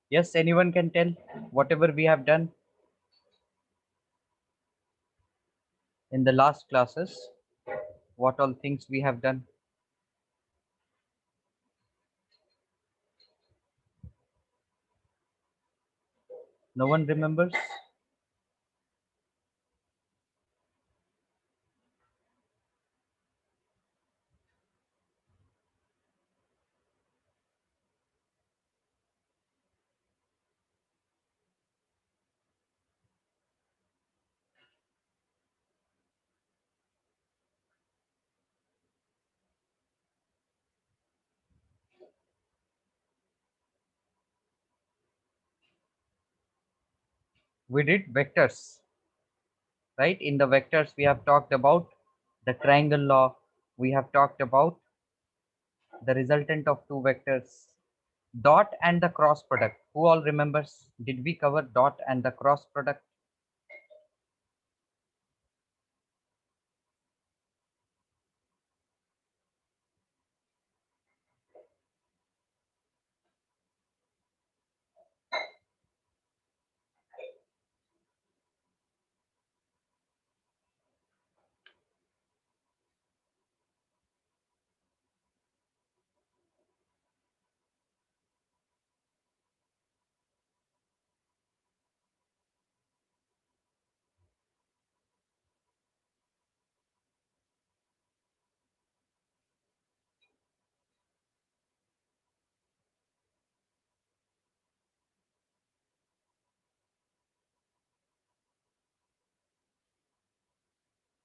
Yes, anyone can tell whatever we have done in the last classes, what all things we have done. No one remembers? We did vectors, right? In the vectors, we have talked about the triangle law. We have talked about the resultant of two vectors, dot and the cross product. Who all remembers? Did we cover dot and the cross product?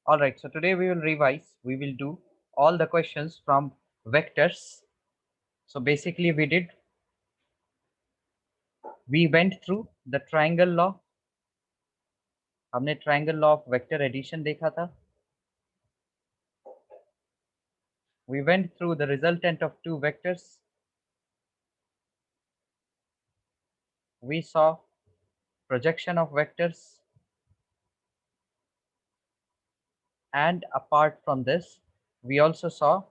All right, so today we will revise. We will do all the questions from vectors. So basically we went through the triangle law. हमने triangle law of vector addition देखा था. We went through the resultant of two vectors. We saw projection of vectors. And apart from this, we also saw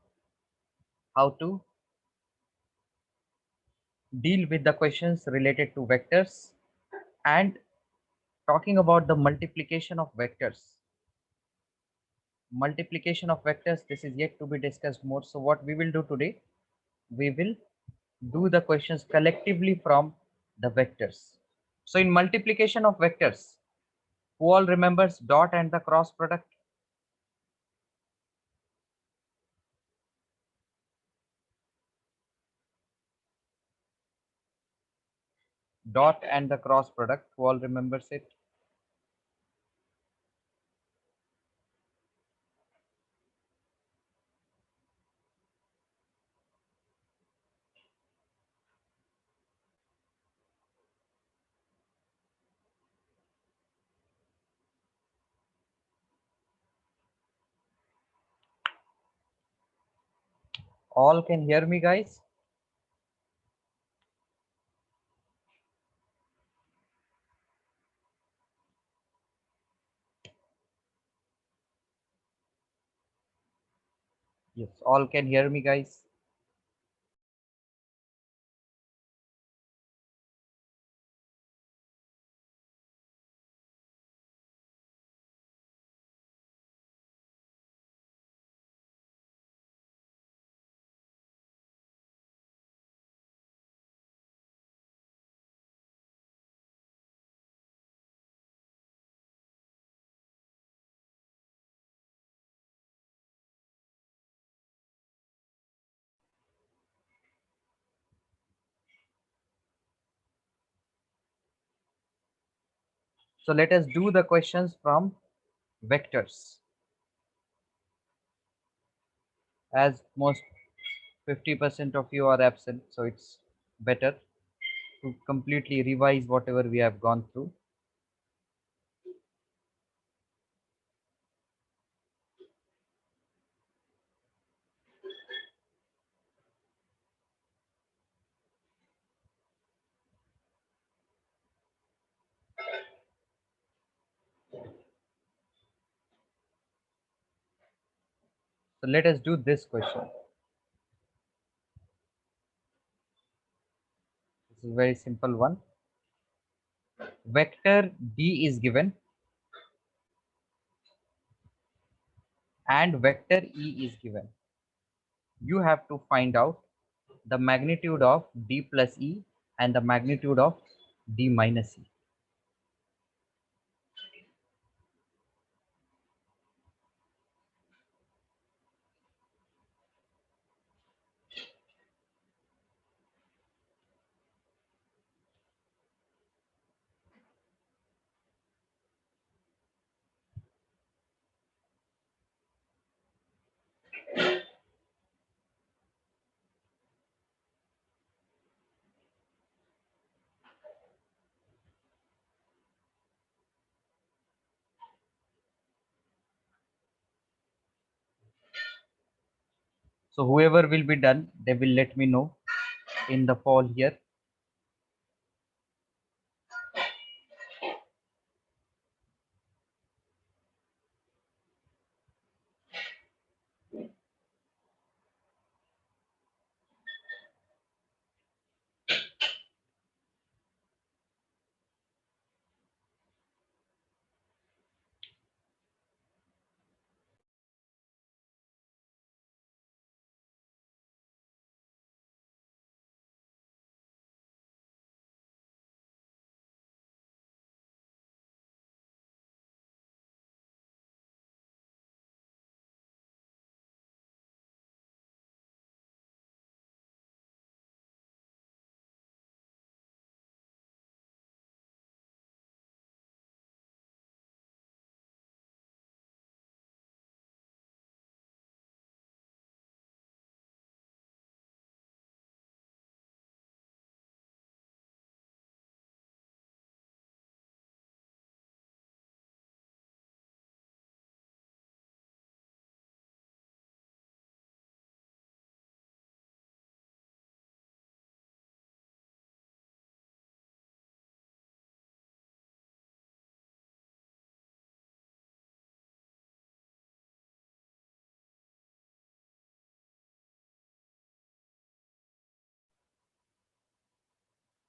how to deal with the questions related to vectors and talking about the multiplication of vectors. Multiplication of vectors, this is yet to be discussed more. So what we will do today, we will do the questions collectively from the vectors. So in multiplication of vectors, who all remembers dot and the cross product? Dot and the cross product, who all remembers it? All can hear me, guys? Yes, all can hear me, guys. So let us do the questions from vectors. As most 50% of you are absent, so it's better to completely revise whatever we have gone through. So let us do this question. This is a very simple one. Vector D is given and vector E is given. You have to find out the magnitude of D plus E and the magnitude of D minus E. So whoever will be done, they will let me know in the poll here.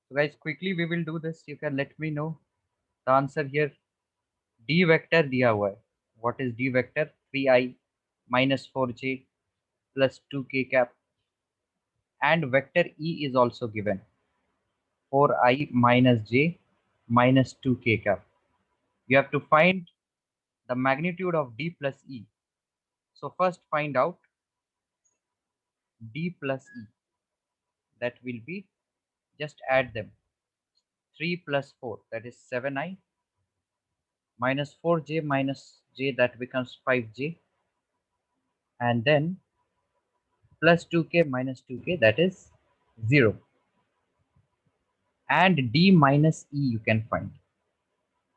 So guys, quickly we will do this. You can let me know the answer here. D vector दिया हुआ है. What is D vector? 3i minus 4j plus 2k cap, and vector E is also given, 4i minus j minus 2k cap. You have to find the magnitude of D plus E. So first find out D plus E. That will be, just add them. 3 plus 4, that is 7i, minus 4j minus j, that becomes 5j, and then plus 2k minus 2k, that is 0. And D minus E you can find.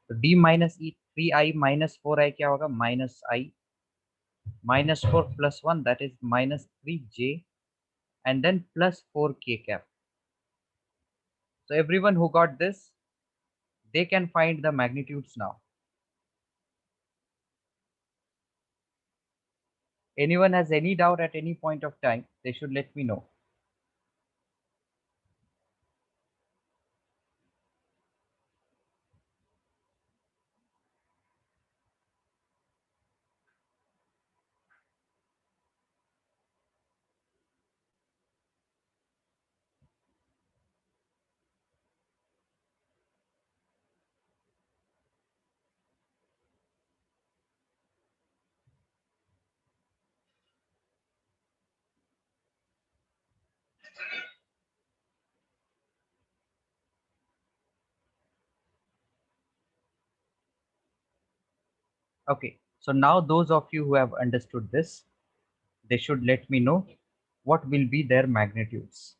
So D minus E, 3i minus 4i क्या होगा? Minus I, minus 4 plus 1, that is minus 3j, and then plus 4k cap. So everyone who got this, they can find the magnitudes now. Anyone has any doubt at any point of time, they should let me know. Okay, so now those of you who have understood this, they should let me know what will be their magnitudes.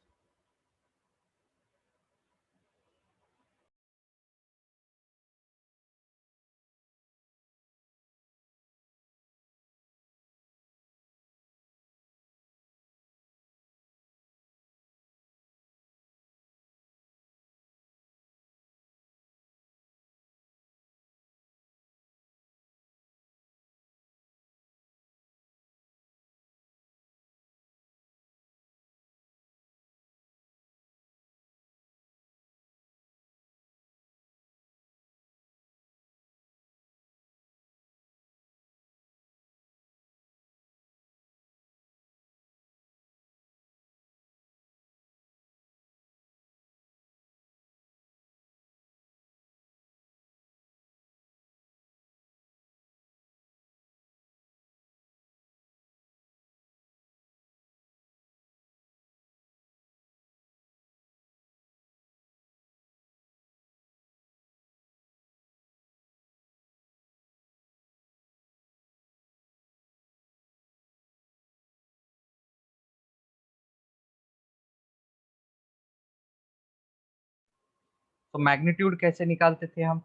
तो magnitude कैसे निकालते थे हम?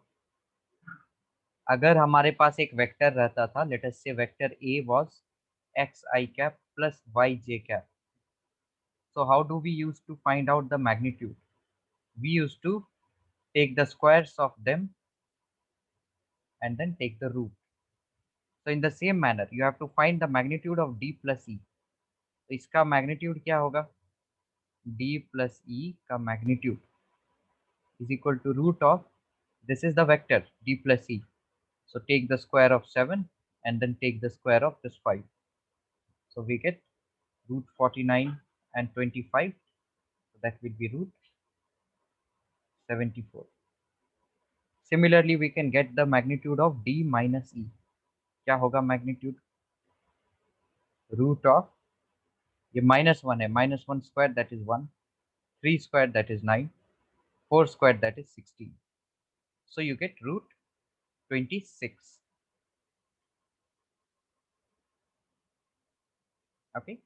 अगर हमारे पास एक vector रहता था, let us say vector a was x i cap plus y j cap, so how do we use to find out the magnitude? We used to take the squares of them and then take the root. So in the same manner you have to find the magnitude of d plus e. तो इसका magnitude क्या होगा? d plus e का magnitude is equal to root of, this is the vector d plus e, so take the square of 7 and then take the square of this 5, so we get root 49 and 25, so that will be root 74. Similarly we can get the magnitude of d minus e. क्या होगा magnitude? Root of, ये -1 है, -1 square that is 1, 3 square that is 9, 4 square that is 16, so you get root 26. Okay,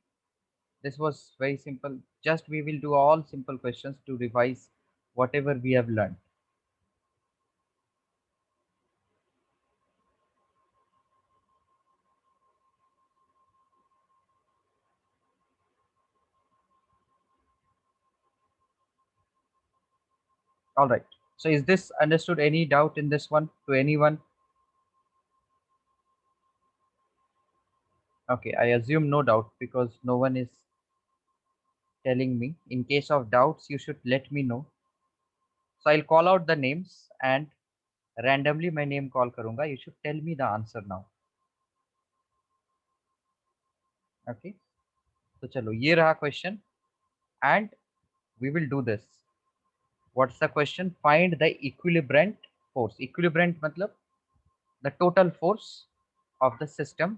this was very simple. Just we will do all simple questions to revise whatever we have learned. All right, so is this understood? Any doubt in this one to anyone? Okay, I assume no doubt because no one is telling me. In case of doubts you should let me know. So I'll call out the names and randomly my name call karunga. You should tell me the answer now. Okay, तो चलो ये रहा question and we will do this. What's the question? Find the equilibrant force. Equilibrant मतलब the total force of the system,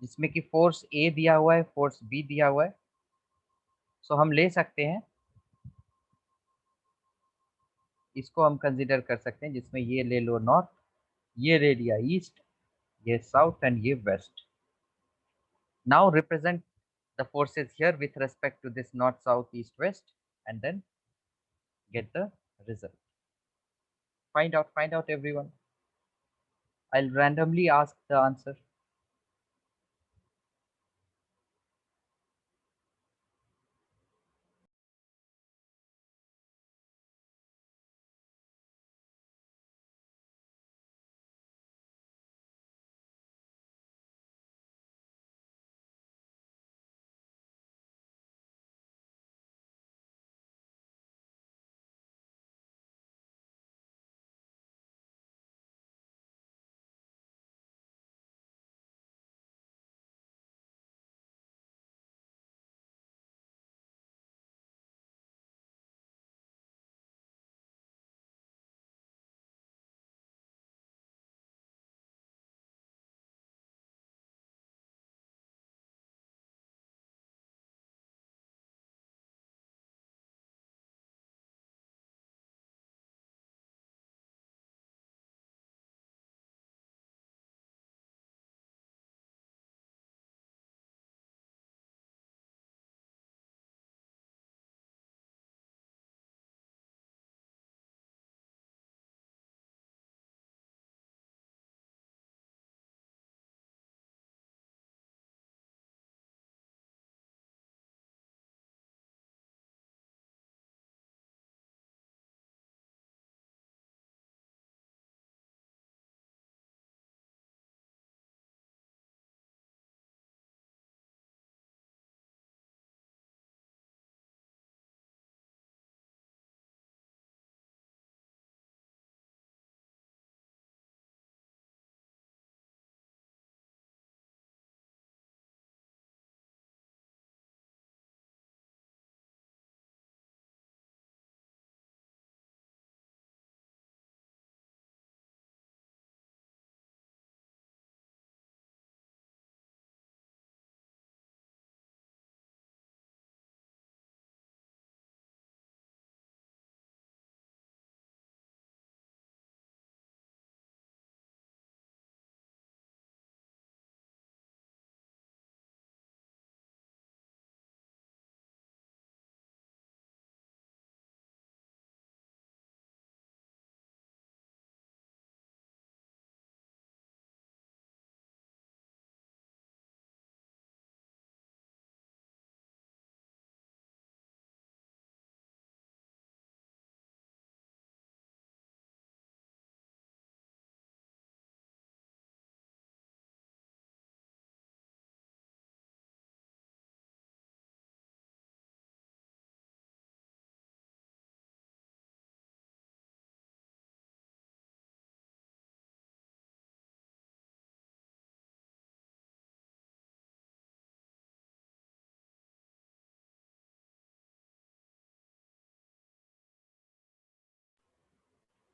जिसमें कि force A दिया हुआ है, force B दिया हुआ है. So हम ले सकते हैं, इसको हम कंसिडर कर सकते हैं, जिसमें ये ले लो नॉर्थ, ये ले लिया ईस्ट, ये साउथ एंड ये waste. Now represent the forces here with respect to this north, south, east, west, and then get the result. Find out everyone. I'll randomly ask the answer.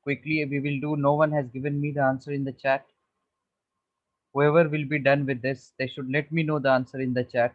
quickly we will do. No one has given me the answer in the chat. Whoever will be done with this, they should let me know the answer in the chat.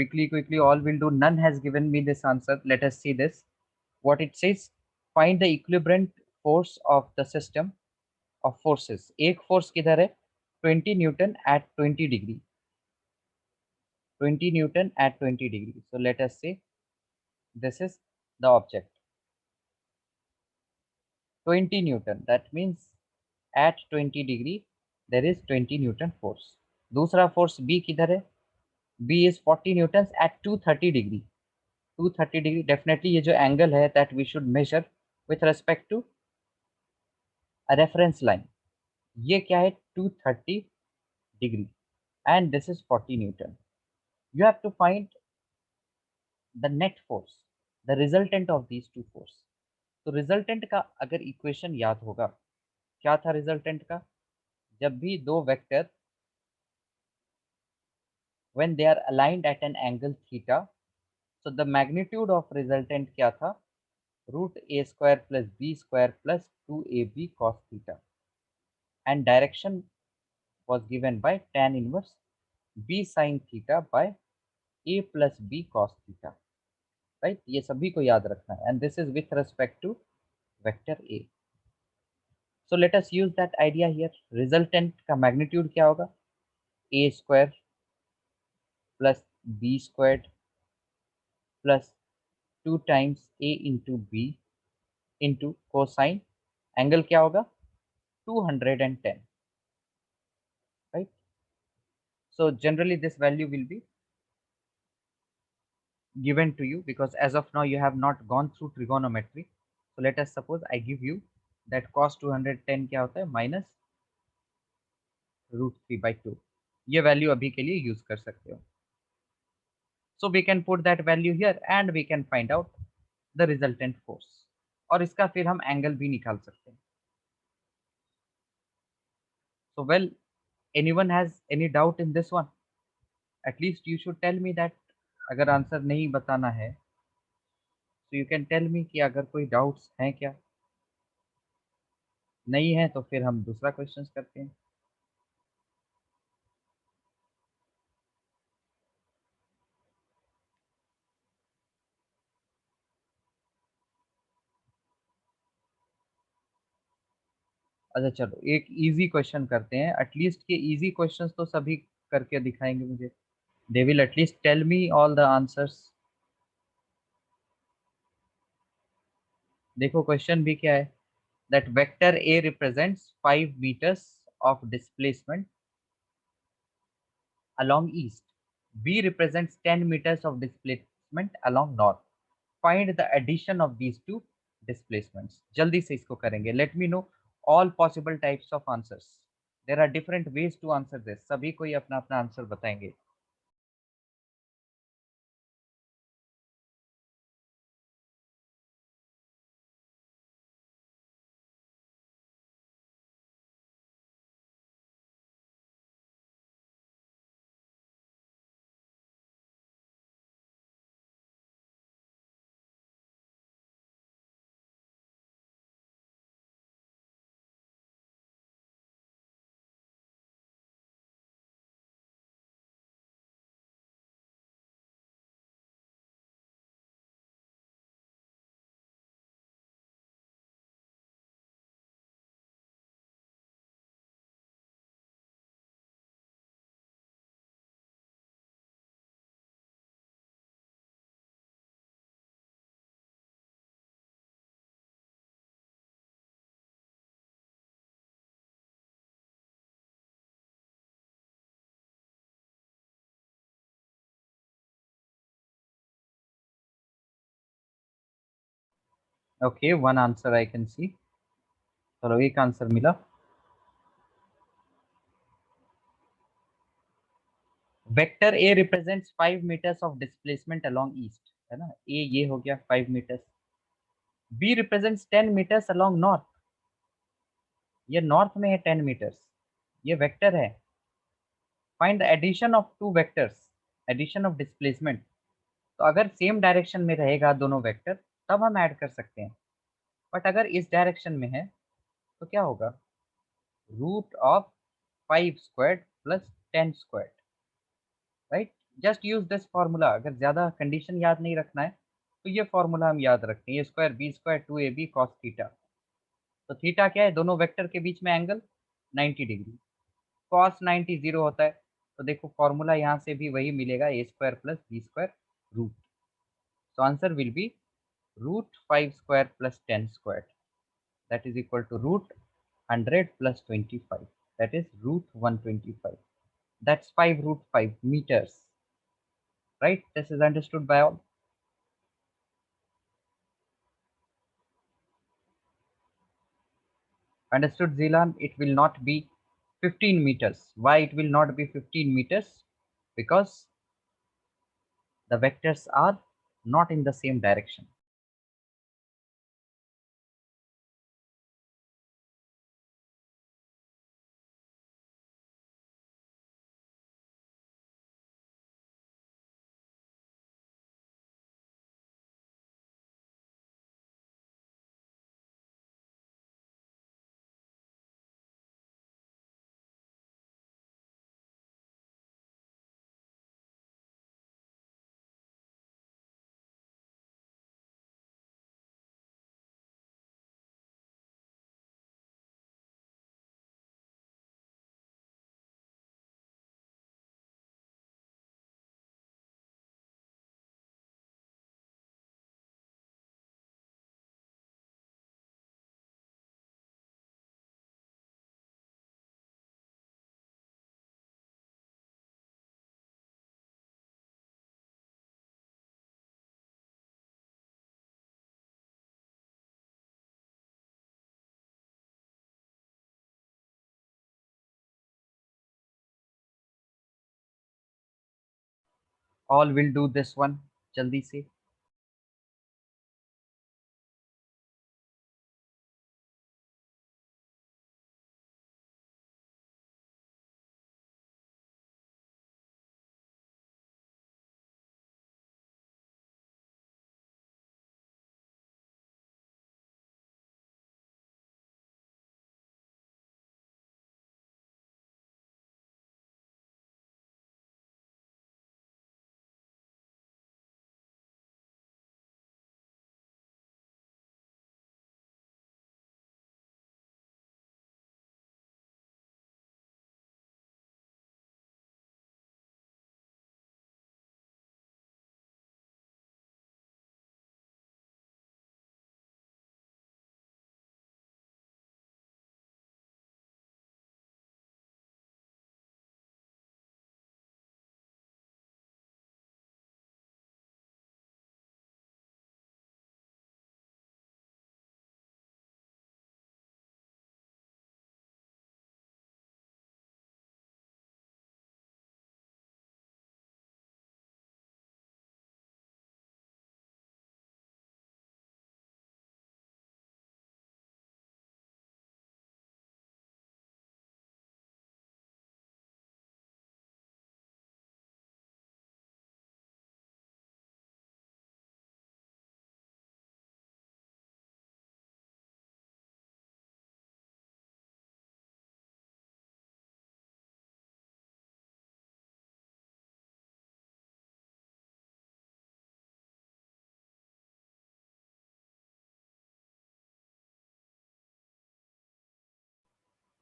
quickly, all will do. None has given me this answer. Let us see this. What it says, find the equivalent force of the system of forces. एक force किधर है? 20 Newton at 20 degree. 20 Newton at 20 degree. So let us say this is the object. 20 Newton. That means at 20 degree there is 20 Newton force. दूसरा force B किधर है? B is 40 newtons at 230 degree. 230 degree. Definitely ये जो angle है that we should measure with respect to a reference line. ये क्या है? 230 degree and this is 40 Newton. You have to find the net force, the resultant of these two force. तो resultant का अगर equation याद होगा, क्या था रिजल्टेंट का? जब भी दो vector when they are aligned at an angle theta, so the magnitude of resultant क्या था? root a square plus b square plus 2ab cos theta, and direction was given by tan inverse b sin theta by a plus b cos theta. Right, ये सभी को याद रखना है, and this is with respect to vector a. So let us use that idea here. Resultant का magnitude क्या होगा? A square plus b square plus 2 times a into b into cosine angle क्या होगा? 210. Right, so generally this value will be given to you because as of now you have not gone through trigonometry. So let us suppose I give you that cos 210 क्या होता है? Minus √3/2. ये value अभी के लिए use कर सकते हो. So we can put that value here and we can find out the resultant force. और इसका फिर हम एंगल भी निकाल सकते हैं. So well, anyone has any doubt in this one? At least you should tell me that. अगर answer नहीं बताना है तो यू कैन टेल मी कि अगर कोई डाउट्स हैं क्या. नहीं है तो फिर हम दूसरा क्वेश्चन करते हैं. अच्छा चलो एक इजी क्वेश्चन करते हैं. एटलीस्ट के इजी क्वेश्चंस तो सभी करके दिखाएंगे मुझे. They will at least tell me all the answers. देखो क्वेश्चन भी क्या है. That vector a represents 5 meters of displacement along east. B represents 10 meters of displacement along north. Find the addition of these two displacements. जल्दी से इसको करेंगे. Let me know all possible types of answers. There are different ways to answer this. सभी कोई अपना अपना answer बताएंगे. Okay, one answer I can see. चलो एक आंसर मिला. Vector a represents 5 meters of displacement along east, है ना. ए ये हो गया 5 meters. B represents 10 meters along north. ये नॉर्थ में है 10 meters. ये वेक्टर है. Find the addition of two vectors, addition of displacement. तो अगर सेम डायरेक्शन में रहेगा दोनों वेक्टर तब हम ऐड कर सकते हैं. बट अगर इस डायरेक्शन में है तो क्या होगा? Root of 5 squared plus 10 squared. Right, just use this formula. अगर ज्यादा कंडीशन याद नहीं रखना है तो ये फॉर्मूला हम याद रखते हैं, a square b square 2ab cos theta. तो थीटा क्या है, दोनों वेक्टर के बीच में एंगल 90 डिग्री। कॉस 90 जीरो होता है। तो देखो फॉर्मूला यहाँ से भी वही मिलेगा, a square plus b square root. So answer will be root 5 square plus 10 squared. That is equal to root 100 plus 25. That is root 125. That's 5 root 5 meters. Right? This is understood by all. Understood, Zilan? It will not be 15 meters. Why it will not be 15 meters? Because the vectors are not in the same direction. All will do this one. Jaldi se.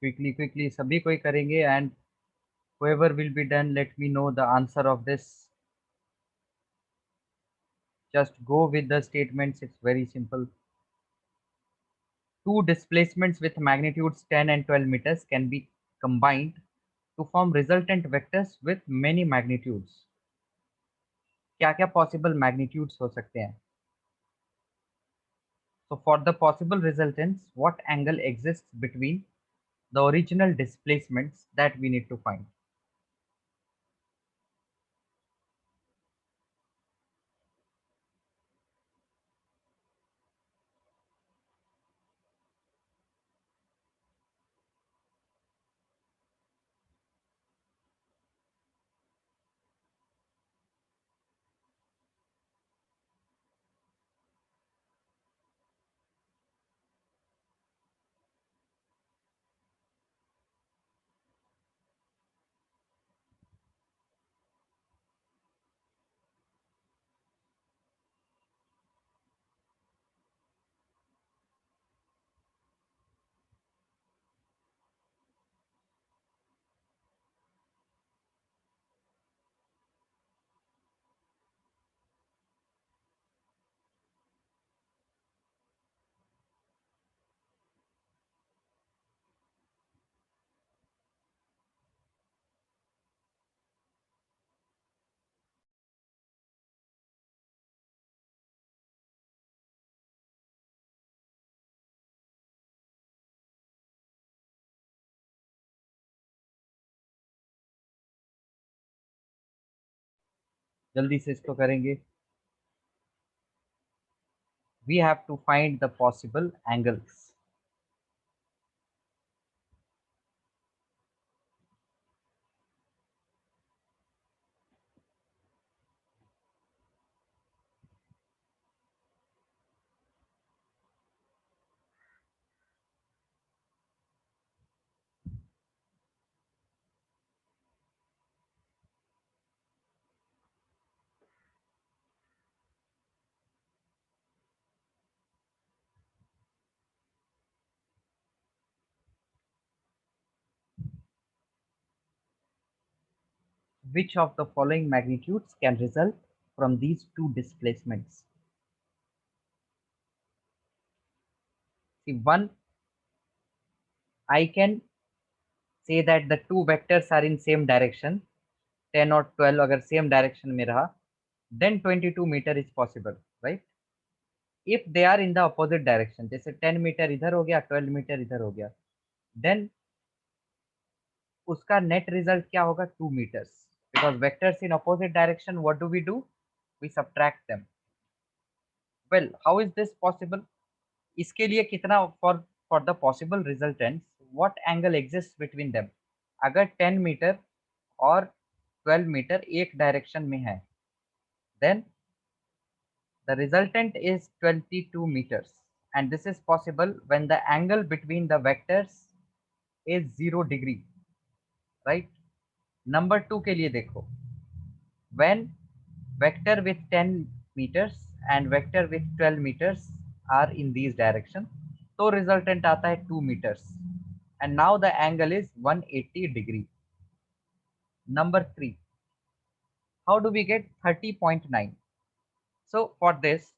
Quickly, quickly. सभी कोई करेंगे and whoever will be done, let me know the answer of this. Just go with the statements. It's very simple. Two displacements with magnitudes 10 and 12 meters can be combined to form resultant vectors with many magnitudes. क्या क्या possible magnitudes हो सकते हैं? So for the possible resultants, what angle exists between the original displacements that we need to find? जल्दी से इसको करेंगे. We have to find the possible angles. Which of the following magnitudes can result from these two displacements? See, one, I can say that the two vectors are in same direction. 10 और 12 अगर same direction में रहा, then 22 meter is possible, right? If they are in the opposite direction, जैसे 10 metre इधर हो गया, 12 metre इधर हो गया, then उसका net result क्या होगा? 2 meters. Because vectors in opposite direction, what do? We subtract them. Well, how is this possible? इसके लिए कितना for the possible resultants, what angle exists between them? अगर 10 मीटर और 12 मीटर एक डायरेक्शन में है, then the resultant is 22 meters, and this is possible when the angle between the vectors is 0 degree, right? Number 2 के लिए देखो, when vector with 10 meters and vector with 12 meters are in these direction, तो resultant आता है 2 meters, and now the angle is 180 degree. Number 3, how do we get 30.9? So for this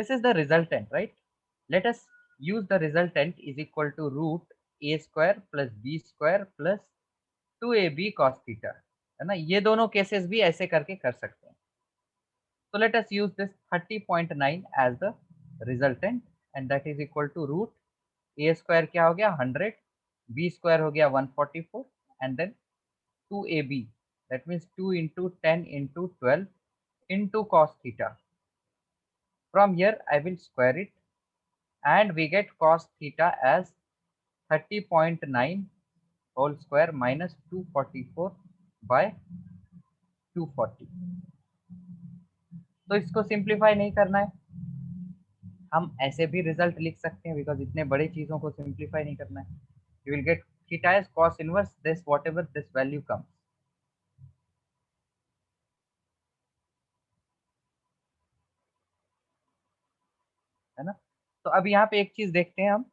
is the resultant, right? Let us use the resultant is equal to root a square plus b square plus 2ab cos theta, है ना? ये दोनों cases भी ऐसे करके कर सकते हैं. So let us use this 30.9 as the resultant, and that is equal to root a square क्या हो गया 100, b square हो गया 144, and then 2ab, that means 2 into 10 into 12 into cos theta. From here I will square it, and we get cos theta as 30.9 whole square minus 244 by 240. तो इसको simplify नहीं करना है, हम ऐसे भी रिजल्ट लिख सकते हैं, बिकॉज इतने बड़े चीजों को सिंप्लीफाई नहीं करना है. You will get theta is cos inverse this whatever this value comes, है ना? तो अब यहाँ पे एक चीज देखते हैं हम.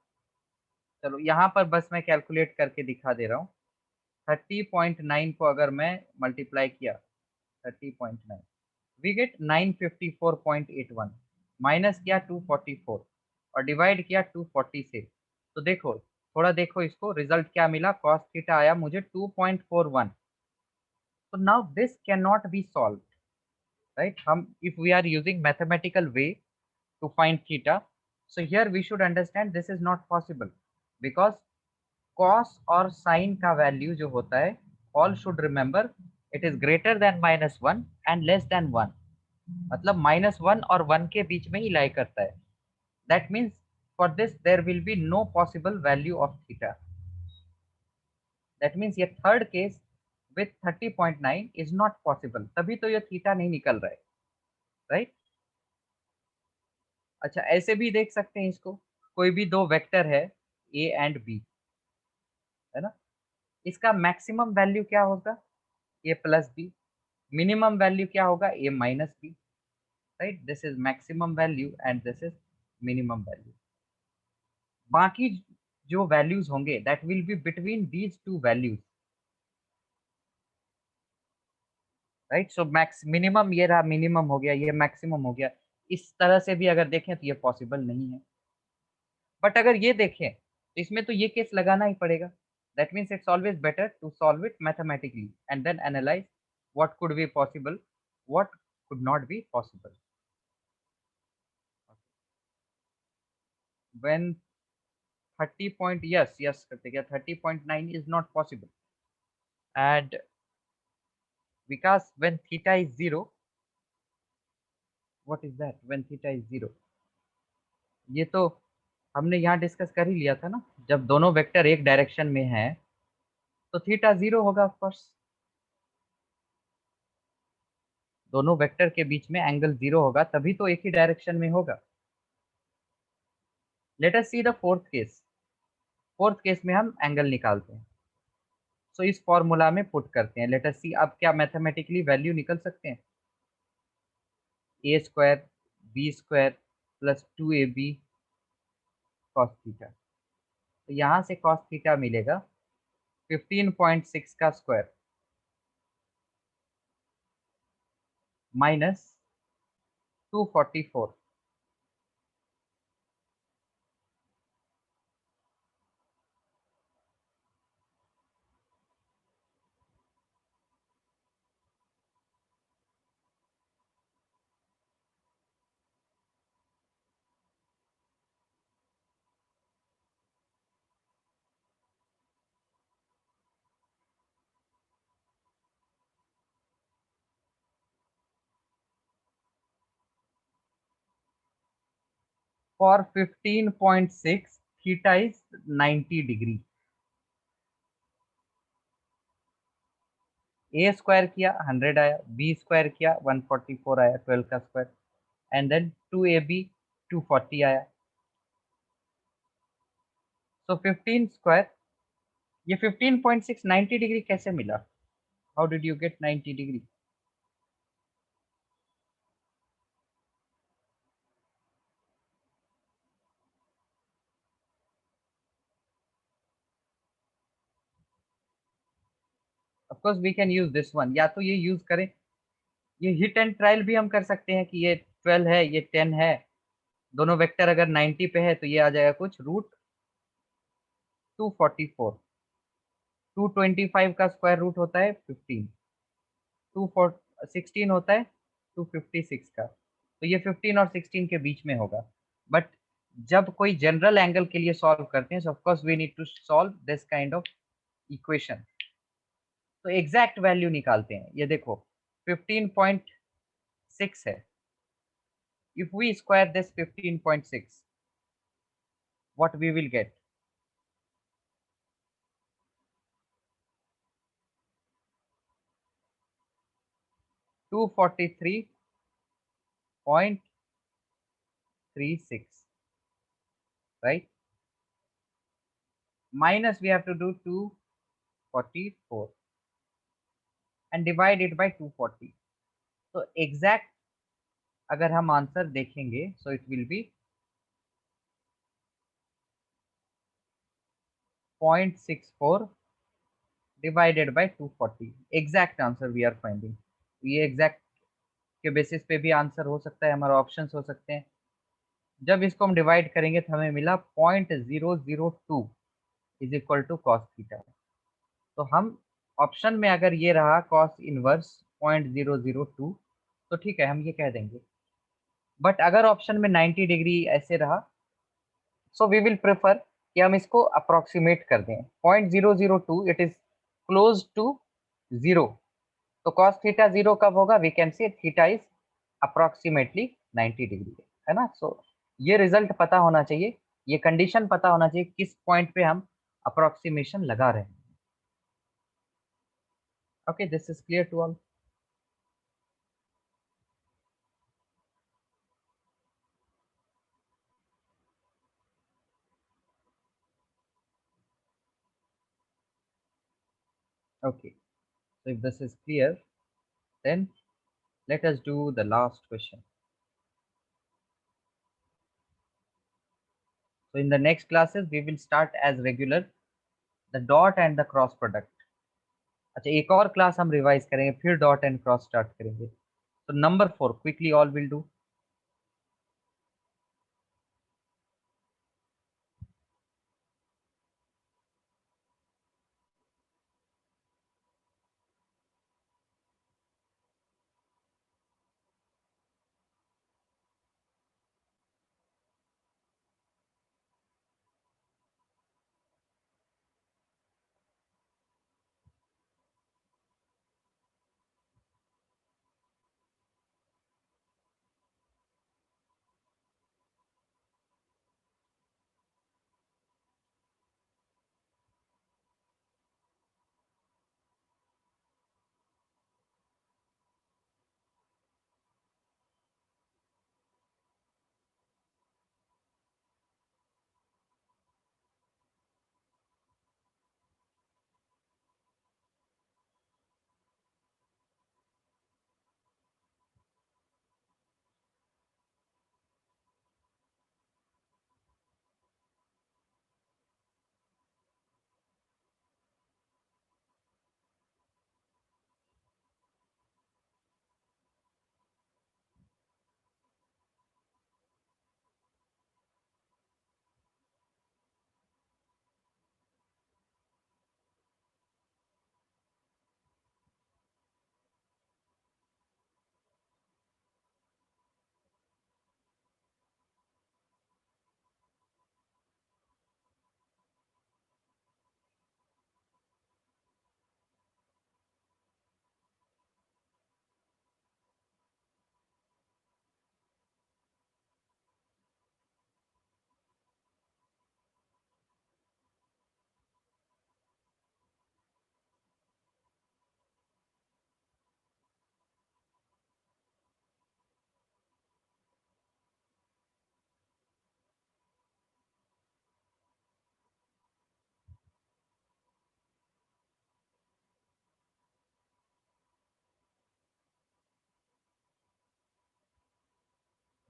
चलो यहाँ पर बस मैं कैलकुलेट करके दिखा दे रहा हूँ. 30.9 को अगर मैं मल्टीप्लाई किया, 30.9 वी गेट 954.81, माइनस किया 244 और डिवाइड किया 240 से. तो देखो, थोड़ा देखो इसको, रिजल्ट क्या मिला? cos थीटा आया मुझे 2.41. तो now this can not be solve, right? हम if we are using mathematical way to find theta, so here we should understand this is not possible because cos और sin का value जो होता है, all should remember it is greater than -1 and less than 1. मतलब -1 और 1 के बीच में ही लाई करता है. That means for this there will be no possible value of theta. That means ये third case with 30.9 is not possible. तभी तो ये थीटा नहीं निकल रहा है, राइट? अच्छा, ऐसे भी देख सकते हैं इसको, कोई भी दो वेक्टर है a एंड b, है ना? इसका मैक्सिमम वैल्यू क्या होगा? a plus b. Minimum value क्या होगा? a minus b, right? This is maximum value and this is minimum value. बाकी जो वैल्यूज होंगे that will be between these two values, right? So max minimum ये रहा, minimum हो गया, ये मैक्सिमम हो गया. इस तरह से भी अगर देखें तो ये पॉसिबल नहीं है. बट अगर ये देखें तो इसमें तो ये केस लगाना ही पड़ेगा. That means it's always better to solve it mathematically and then analyse what could be possible, what could not be possible. When 30 point, yes करते क्या, 30.9 is not possible, and because when theta is 0, what is that when theta is zero? ये तो हमने यहाँ discuss कर ही लिया था ना, जब दोनों वेक्टर एक डायरेक्शन में है तो थीटा जीरो होगा ऑफ कोर्स। दोनों वेक्टर के बीच में एंगल जीरो होगा तभी तो एक ही डायरेक्शन में होगा। Let us see the fourth case. Fourth case में हम एंगल निकालते हैं। सो इस फॉर्मूला में पुट करते हैं। लेट अस सी अब क्या मैथमेटिकली वैल्यू निकल सकते हैं। A square b square plus two a b cos theta. तो यहाँ से कॉस थीटा मिलेगा 15.6 का square minus 244। For 15.6 theta is 90 degree. A square किया 100 आया, बी स्क्वायर किया 144 आया, 12 का square, and then two a b 240 आया। सो 15 स्क्वायर, ये 15.6 90 डिग्री कैसे मिला? How did you get 90 degree? Of course we can use this one, या तो ये यूज करें, ये हिट एंड ट्रायल भी हम कर सकते हैं कि ये 12 है ये 10 है, दोनों वेक्टर अगर 90 पे है तो ये आ जाएगा कुछ रूट 244। 225 का स्क्वायर रूट होता है 15, 16 होता है 256 का, तो ये 15 और 16 के बीच में होगा। बट जब कोई जनरल एंगल के लिए सॉल्व करते हैं, so of course we need to solve this kind of equation. तो एग्जैक्ट वैल्यू निकालते हैं। ये देखो 15.6 है। If we square this 15.6, what we will get? 243.36, right? Minus we have to do 244 and divide it by 240. तो exact अगर हम answer देखेंगे so it will be 0.64 divided by 240। Exact answer we are finding. ये exact के basis पे भी answer हो सकता है, हमारा ऑप्शंस हो सकते हैं। जब इसको हम डिवाइड करेंगे तो हमें मिला 0.002 is equal to cos theta. तो हम ऑप्शन में अगर ये रहा कॉस इनवर्स 0.002 तो ठीक है, हम ये कह देंगे। बट अगर ऑप्शन में 90 डिग्री ऐसे रहा, सो वी विल प्रेफर कि हम इसको अप्रोक्सीमेट कर दें। 0.002 it is close to zero. तो कॉस थीटा जीरो कब होगा? We can say theta is approximately 90 degree, है ना? सो ये रिजल्ट पता होना चाहिए, ये कंडीशन पता होना चाहिए किस पॉइंट पे हम अप्रोक्सीमेशन लगा रहे हैं। Okay, this is clear to all. Okay, so if this is clear, then let us do the last question. So in the next classes, we will start as regular the dot and the cross product. अच्छा, एक और class हम revise करेंगे, फिर dot and cross start करेंगे। तो number 4 quickly all will do.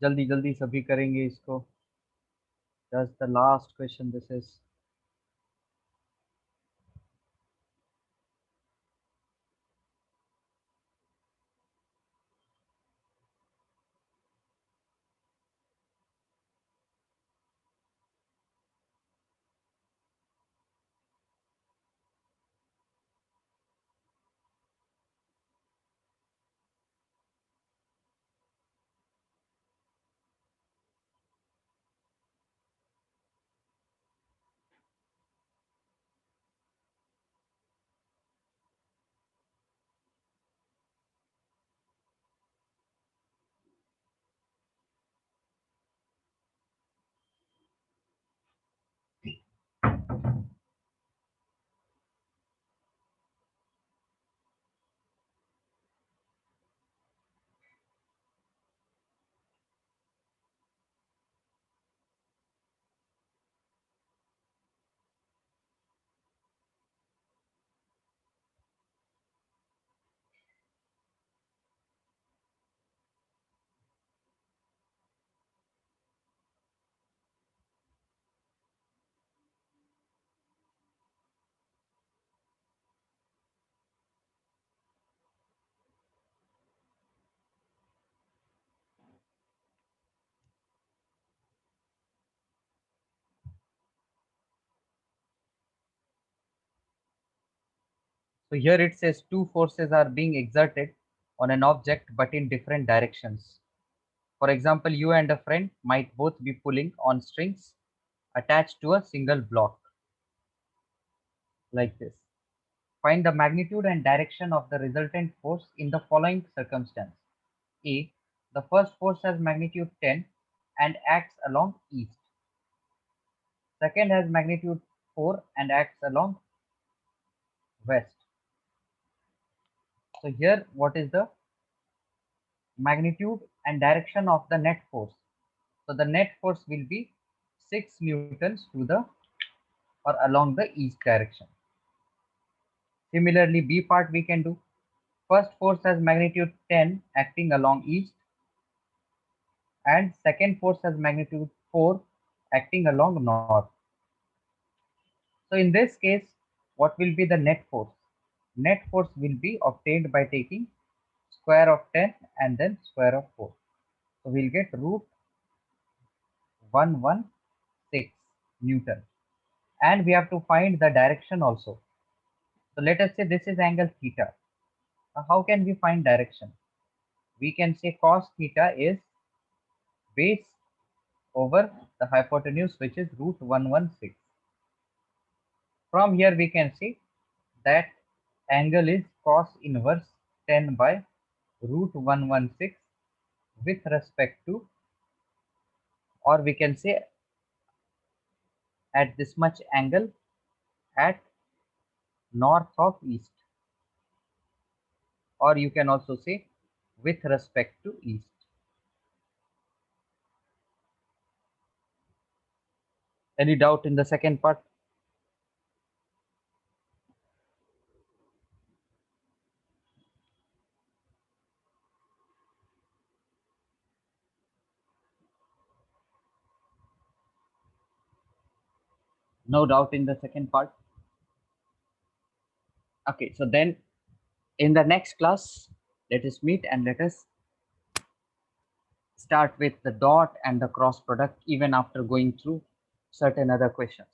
जल्दी जल्दी सभी करेंगे इसको. Just the last question this is. So here it says two forces are being exerted on an object but in different directions. For example, you and a friend might both be pulling on strings attached to a single block like this. Find the magnitude and direction of the resultant force in the following circumstance. A. The first force has magnitude 10 and acts along east. Second has magnitude 4 and acts along west. So here what is the magnitude and direction of the net force? So the net force will be 6 newtons to the or along the east direction. Similarly, B part we can do. First force has magnitude 10 acting along east and second force has magnitude 4 acting along north. So in this case, what will be the net force? Net force will be obtained by taking square of 10 and then square of 4. So we'll get root 116 Newton. And we have to find the direction also. So let us say this is angle theta. Now how can we find direction? We can say cos theta is base over the hypotenuse, which is root 116. From here we can see that angle is cos inverse 10 by root 116 with respect to, or we can say at this much angle at north of east, or you can also say with respect to east. Any doubt in the second part? No doubt in the second part. Okay, so then in the next class, let us meet and let us start with the dot and the cross product even after going through certain other questions.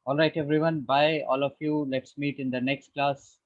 All right, everyone. Bye, all of you. Let's meet in the next class.